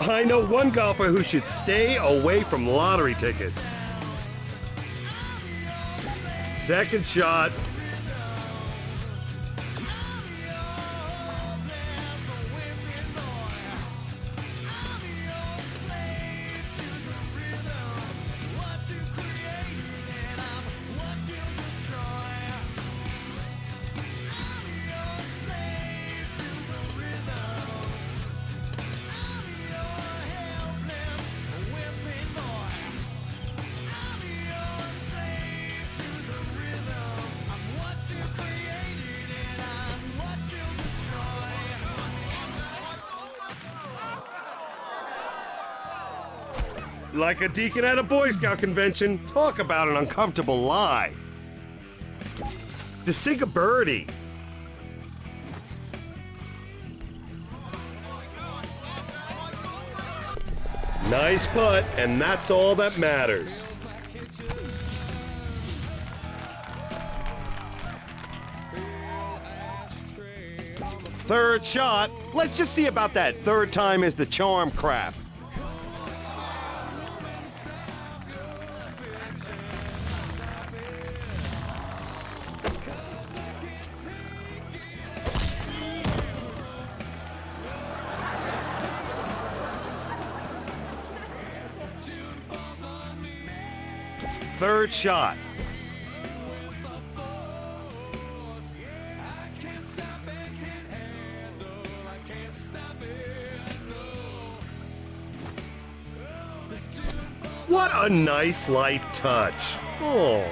I know one golfer who should stay away from lottery tickets. Second shot. Like a deacon at a Boy Scout convention, talk about an uncomfortable lie. To sink a birdie. Nice putt, and that's all that matters. Third shot. Let's just see about that third time is the charm crap. Third shot. What a nice light touch. Oh.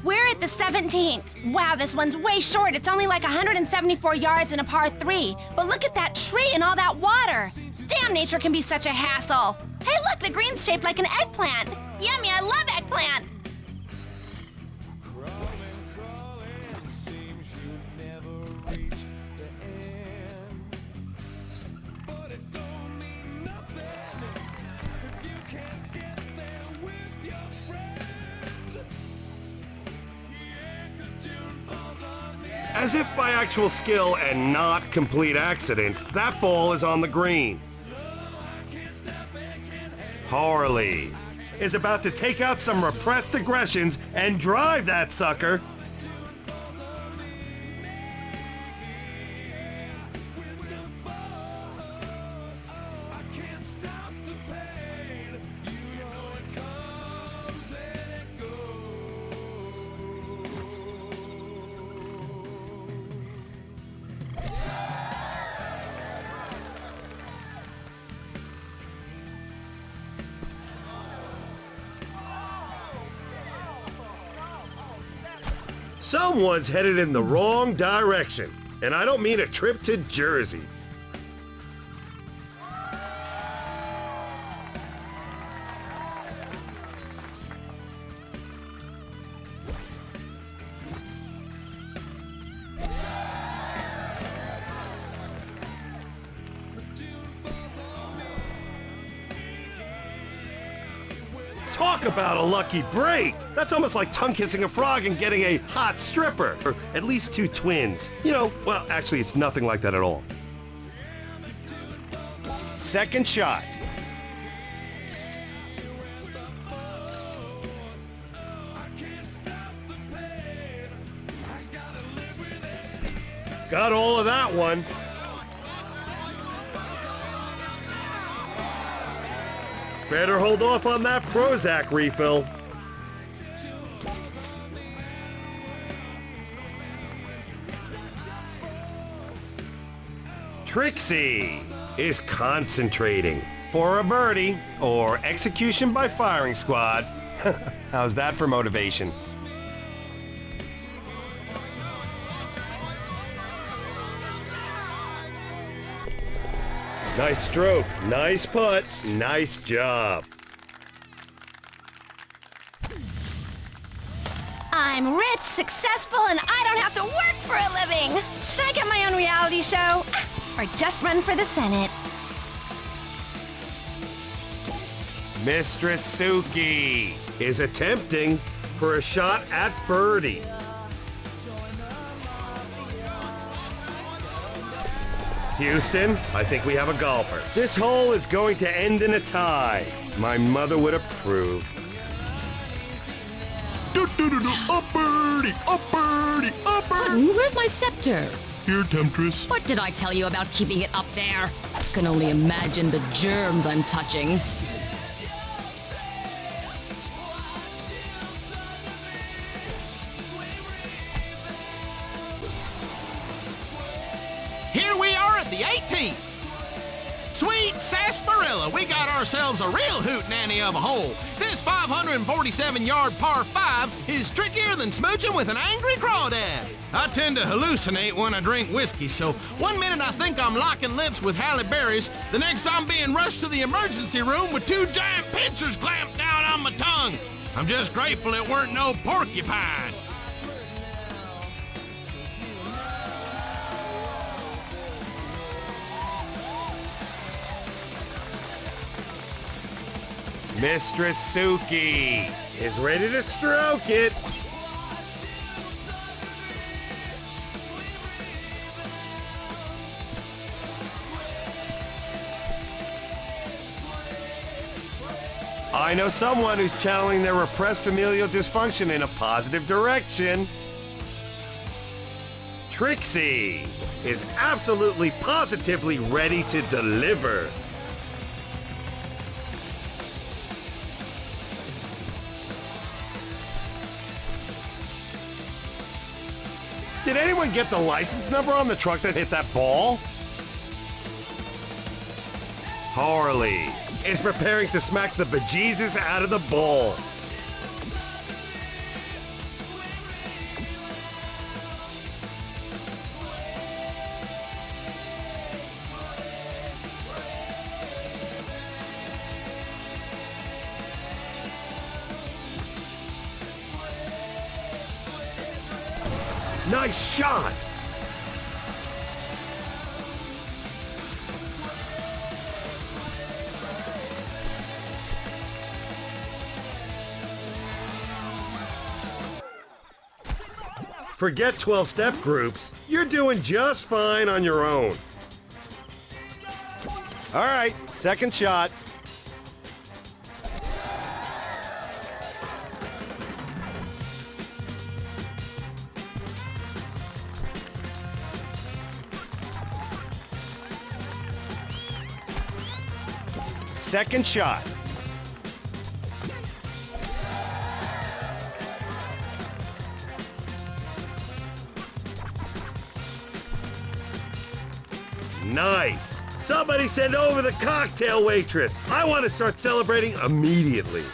We're at the 17th. Wow, this one's way short. It's only like 174 yards in a par 3. But look at that tree and all that water. Damn, nature can be such a hassle. Hey, look, the green's shaped like an eggplant. Yummy, I love eggplant. As if by actual skill and not complete accident, that ball is on the green. Harley is about to take out some repressed aggressions and drive that sucker. Someone's headed in the wrong direction, and I don't mean a trip to Jersey. Talk about a lucky break! That's almost like tongue-kissing a frog and getting a hot stripper. Or at least two twins. You know, well, actually, it's nothing like that at all. Second shot. Got all of that one. Better hold off on that Prozac refill. Trixie is concentrating for a birdie or execution by firing squad. How's that for motivation? Nice stroke, nice putt, nice job. I'm rich, successful, and I don't have to work for a living. Should I get my own reality show? Or just run for the Senate? Mistress Suki is attempting for a shot at birdie. Houston, I think we have a golfer. This hole is going to end in a tie. My mother would approve. A birdie! A birdie! A birdie! Where's my scepter? Here, Temptress. What did I tell you about keeping it up there? I can only imagine the germs I'm touching. Here we are at the 18th. Sweet sarsaparilla, we got ourselves a real hootenanny of a hole. This 547-yard par 5 is trickier than smooching with an angry crawdad. I tend to hallucinate when I drink whiskey, so one minute I think I'm locking lips with Halle Berry's, the next I'm being rushed to the emergency room with two giant pincers clamped down on my tongue. I'm just grateful it weren't no porcupine. Mistress Suki is ready to stroke it. I know someone who's channeling their repressed familial dysfunction in a positive direction. Trixie is absolutely positively ready to deliver. Did anyone get the license number on the truck that hit that ball? Harley is preparing to smack the bejesus out of the ball. Nice shot! Forget 12-step groups. You're doing just fine on your own. All right, second shot. Second shot. Nice. Somebody send over the cocktail waitress. I want to start celebrating immediately.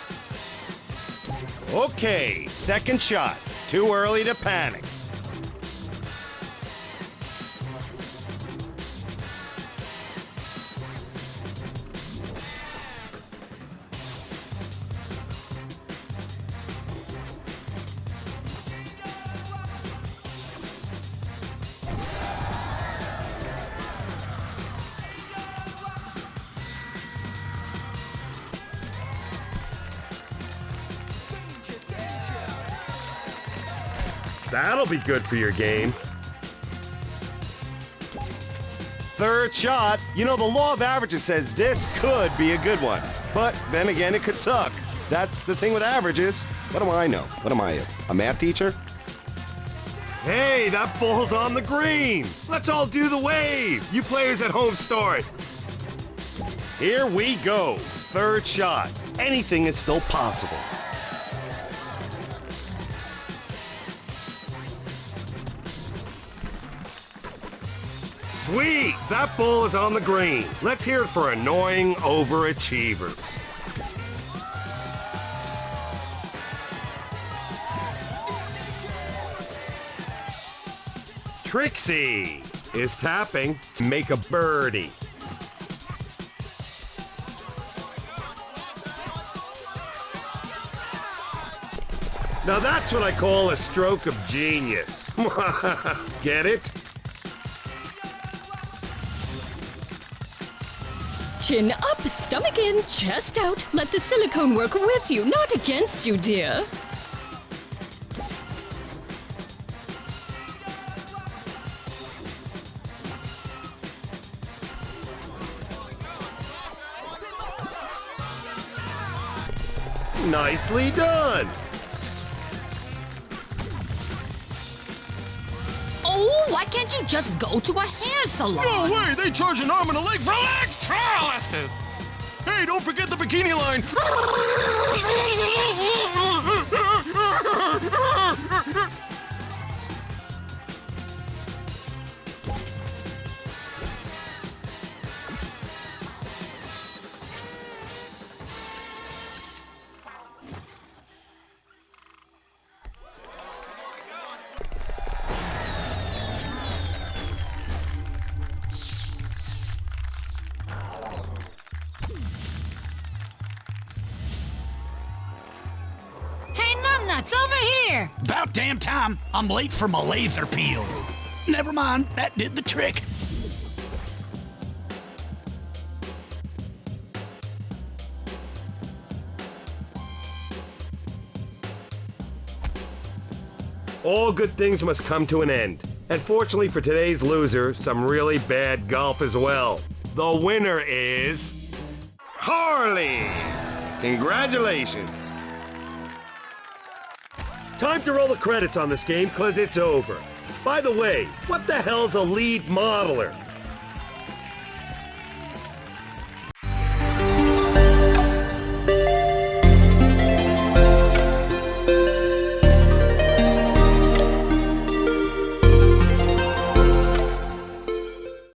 Okay, second shot. Too early to panic. That'll be good for your game. Third shot. You know, the law of averages says this could be a good one. But then again, it could suck. That's the thing with averages. What do I know? What am I, a math teacher? Hey, that ball's on the green. Let's all do the wave. You players at home start. Here we go. Third shot. Anything is still possible. Sweet! That ball is on the green. Let's hear it for annoying overachievers. Trixie is tapping to make a birdie. Now that's what I call a stroke of genius. Get it? Chin up, stomach in, chest out. Let the silicone work with you, not against you, dear. Nicely done. Oh, why can't you just go to a hair salon? No way! They charge an arm and a leg for electrolysis! Hey, don't forget the bikini line! Nuts, over here! About damn time. I'm late for my laser peel. Never mind, that did the trick. All good things must come to an end. And fortunately for today's loser, some really bad golf as well. The winner is... Harley! Congratulations! Time to roll the credits on this game, cause it's over. By the way, what the hell's a lead modeler?